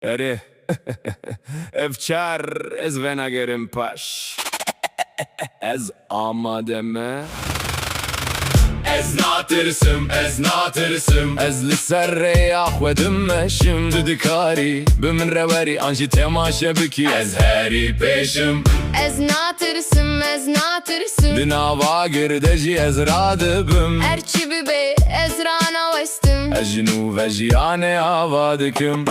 Eri Evçar ez venagerim paş Ez amademe Ez natirsim, ez natirsim. Ez li ser rêya xwe dimeşim Di dikarî bi min rewerî an jî temaşe bikî Ez herî pêşim. Ez natirsim, ez natirsim. Di nava girde jî ez radibim Erçi bibe ez rana westim. Ez ji nû ve jiyanê ava dikim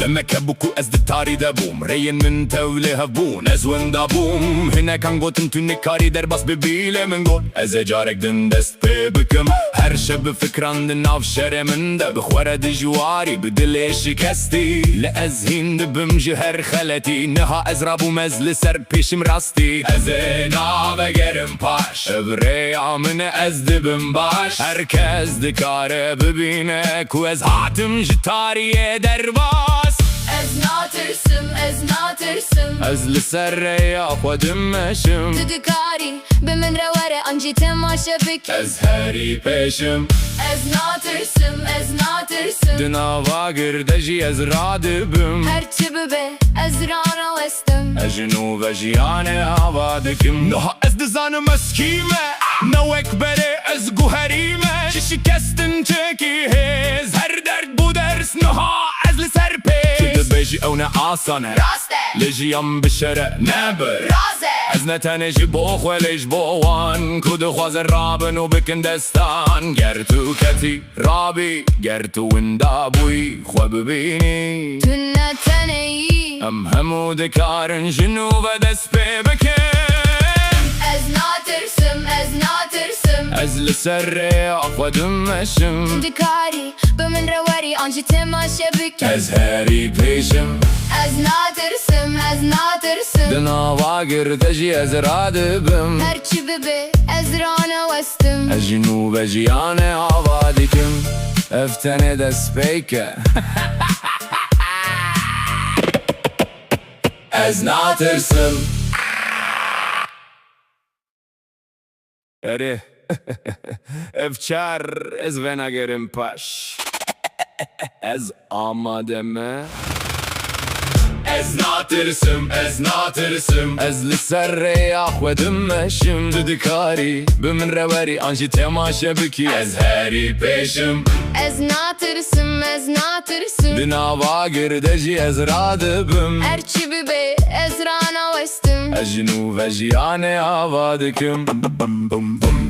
Demek hebû ku ez di tarî de bûm. Rêyên min tewlê hebûn, ez winda bûm. Hinek an gotin tu nikarî derbas bi bîlê min got. Ez ê carek din dest pê bikim. Her şe bi fikran di nav şerê min de bixwere di jwarî bi dilê şikestî. Li ez hîn dibim ji her xeletî. Niha ez rabûm ez li ser pêşim rastî. Ez ê navegerim paş. Ev rêya min e ez dibim baş Herkes dikare bibîne ku ez hatim ji tariyê derbas. Ez natirsim, ez natirsim. Ez li ser rêya xwe dimeşim Tu dikarî bi min re were an jî temaşe bikî. Ez herî pêşim. Ez natirsim, ez natirsim. Di nava girde jî ez radibim Erçi bibe ez rana westim. Ez ji nû ve jiyanê ava dikim Niha ez dizanim ez kî me. Newek berê ez guherî me. Ji şikestin çekî hêz. Her derd bu ders niha ez li ser pêş. Dibêjî ew ne asan e Rast e, Lê jiyan bişere Nebir. raz e. Ez ne tenê jî bo xwe lê ji bo wan Ku dixwazin rabin û bikin destan Ger tu ketî rabî Ger tu winda bûyî xwe bibînî Tu ne teneyî. Em hemû dikarin ji nû ve dest pê bikin Ez natirsim, ez natirsim. Ez li ser rêya xwe dimeşim Dikarî bi min re werî an jî temaşe bikî. Ez herî pêşim. Ez natirsim, ez natirsim. Di nava girde jî ez radibim Erçi bibe ez rana westim. Ez jî nû ve jiyanê ava dikim Ev tenê dest pêke Ez natirsim. Eri Evçar ez venagerim paş Ez amademe Ez natirsim, ez natirsim. Ez li ser rêya xwe dimeşim Di dikarî bi min rewerî an jî temaşe bikî Ez herî pêşim. Ez natirsim, ez natirsim. Di nava girde jî ez radibim Erçi bibe ez rana westim. Ez ji nû ve jiyanê ava dikim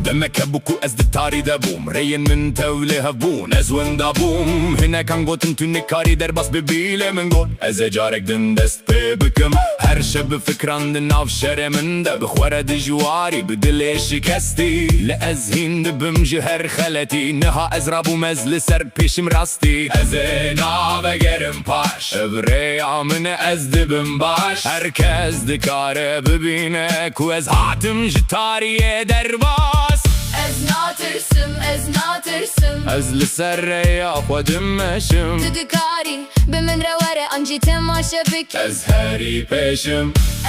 Demek hebû ku ez di tarî de bûm. Rêyên min tewlê hebûn, ez winda bûm. Hinek an gotin tu nikarî derbas bi bîlê min got. Ez ê carek din dest pê bikim. Her şe bi fikran di nav şerê min de bixwere di jwarî bi dilê şikestî. Li ez hîn dibim ji her xeletî. Niha ez rabûm ez li ser pêşim rastî. Ez ê navegerim paş. Ev rêya min e ez dibim baş Herkes dikare bibîne ku ez hatim ji tariyê derbas. Ez natirsim, ez natirsim. Ez li ser rêya xwe dimeşim Tu dikarî bi min re were an jî temaşe bikî. Ez herî pêşim.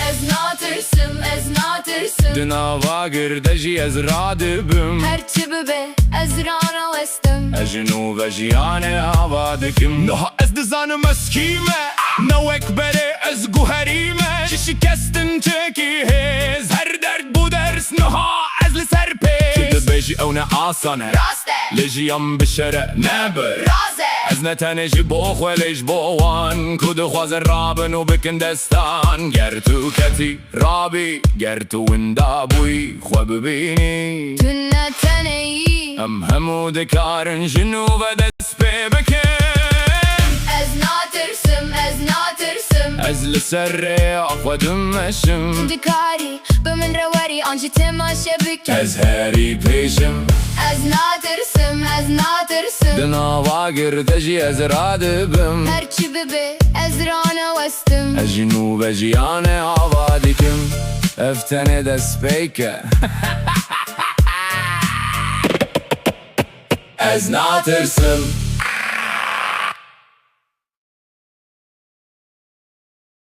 Ez natirsim, ez natirsim. Di nava girde jî ez radibim Erçi bibe ez rana westim. Ez ji nû ve jiyanê ava dikim Niha ez dizanim ez kî me. Newek berê ez guherî me. Ji şikestin çekî hêz. Her derd bu ders niha ez li ser pêş. Dibêjî ew ne asan e Rast e, Lê jiyan bişere Nebir. raz e. Ez ne tenê jî bo xwe lê ji bo wan Ku dixwazin rabin û bikin destan Ger tu ketî rabî Ger tu winda bûyî xwe bibînî Tu ne teneyî. Em hemû dikarin ji nû ve dest pê bikin Ez natirsim, ez natirsim. Ez li ser rêya xwe dimeşim Dikarî bi min re werî an jî temaşe bikî. Ez herî pêşim. Ez natirsim, ez natirsim. Di nava girde jî ez radibim Erçi bibe ez rana westim. Ez jî nû ve jiyanê ava dikim Ev tenê dest pêke Ez natirsim.